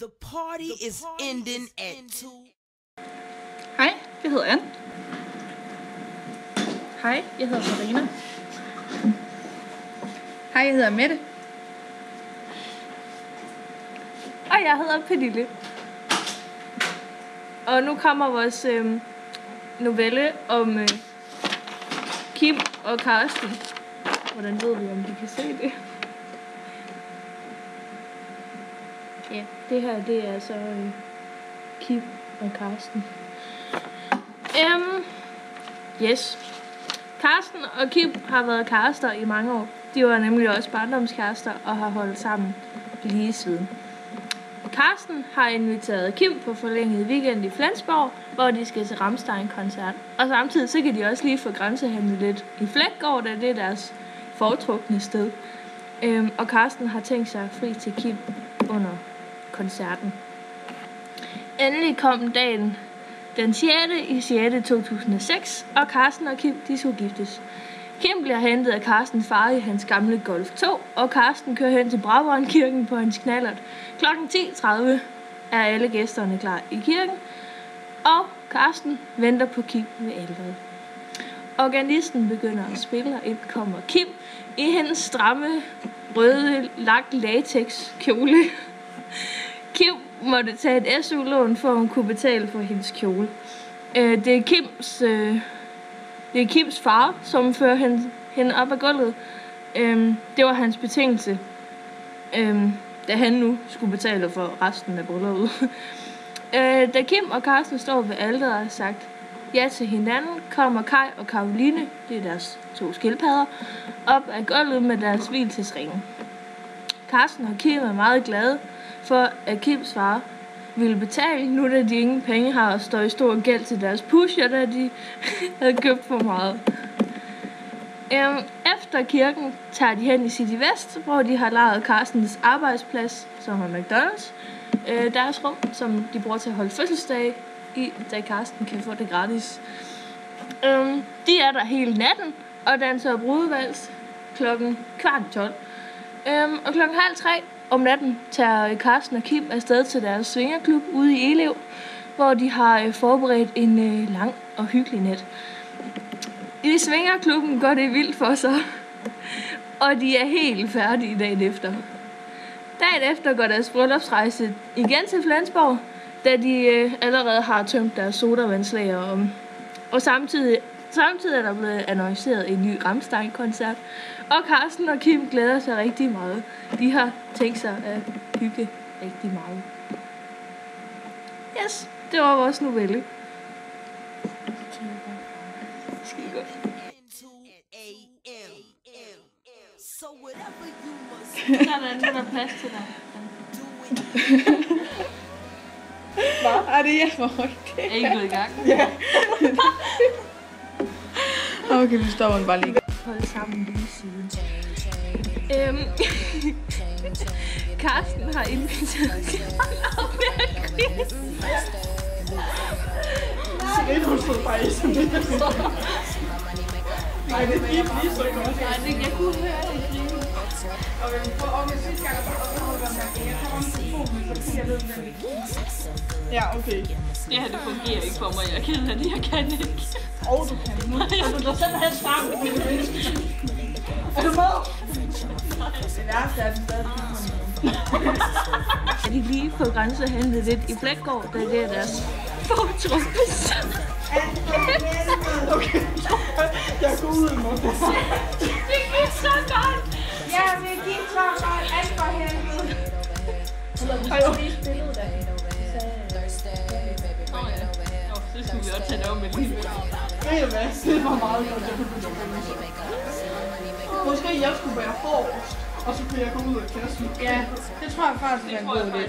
The party is ending at 2. Hej, jeg hedder Ann. Hej, jeg hedder Marina. Hej, jeg hedder Mette. Og jeg hedder Pernille. Og nu kommer vores novelle om Kim og Karsten. Hvordan ved vi, om de kan se det? Ja, det her, det er så Kim og Karsten. Yes. Karsten og Kim har været kærester i mange år. De var nemlig også barndomskærester og har holdt sammen lige siden. Karsten har inviteret Kim på forlænget weekend i Flensborg, hvor de skal til Rammstein-koncert. Og samtidig så kan de også lige få grænsehandlet lidt i Fleggaard, da det er deres foretrukne sted. Og Karsten har tænkt sig fri til Kim under koncerten. Endelig kom dagen den 6. i 6. 2006, og Karsten og Kim, de skulle giftes. Kim bliver hentet af Karstens far i hans gamle Golf 2, og Karsten kører hen til Brabrandkirken på hans knallert. Klokken 10.30 er alle gæsterne klar i kirken, og Karsten venter på Kim ved alteret. Organisten begynder at spille, og ind kommer Kim i hendes stramme, røde, lagt latex kjole. Kim måtte tage et SU-lån, for at hun kunne betale for hendes kjole. Det er Kims far, som fører hende op ad gulvet. Det var hans betingelse, da han nu skulle betale for resten af brylluppet. Da Kim og Karsten står ved alteret og har sagt ja til hinanden, kommer Kai og Karoline, det er deres 2 skildpadder, op ad gulvet med deres vielsesringe. Karsten og Kim er meget glade for, at Kims far ville betale, nu da de ingen penge har og står i stor gæld til deres pusher, da de havde købt for meget. Efter kirken tager de hen i City Vest, hvor de har lejet Karstens arbejdsplads, som er McDonald's, deres rum, som de bruger til at holde fødselsdag i, da Karsten kan få det gratis. De er der hele natten og danser brudevals klokken 12:15. Og klokken 2:30 om natten tager Karsten og Kim afsted til deres svingerklub ude i Elev, hvor de har forberedt en lang og hyggelig nat. I svingerklubben går det vildt for sig, og de er helt færdige dagen efter. Dagen efter går deres bryllupsrejse igen til Flensborg, da de allerede har tømt deres sodavandslager om. Og samtidig er der blevet annonceret en ny Rammstein-koncert, og Karsten og Kim glæder sig rigtig meget. De har tænkt sig at hygge rigtig meget. Yes, det var vores novelle. Skide godt. Sådan, nu er der plads til dig. Hvad? Er det jeg var rigtigt? Er I ikke gået i gang? Ja. Okay, nu står hun bare lige. Hold sammen lige siden. Karsten har inviteret til Sikkert, hun stod bare i sådan lidt. Nej, det gik lige så godt. Nej, jeg kunne høre det grine. Og med sidste gang, så holder man mærke, jeg tager om telefonen, så jeg ved, hvad det. Ja, okay. Det her, det fungerer ikke for mig. Jeg kender det, jeg kan ikke. Du kan nu. Og du kan simpelthen starte med det menneske. Er du med? Det værste er, at den stadig Kan de lige få grænsehandlet lidt i Fleggaard, da det er deres foretrukne sted? Okay, jeg går ud nu. Det gik så godt! Ja, det gik så godt. Alt for helvede. Har du vist billedet af? Så skulle vi også tage det om alligevel. Ved du hvad? Det var meget godt, jeg kunne begynde at billede. Måske jeg skulle være forrest, og så kunne jeg gå ud og kaste. Ja, det tror jeg faktisk er en god idé.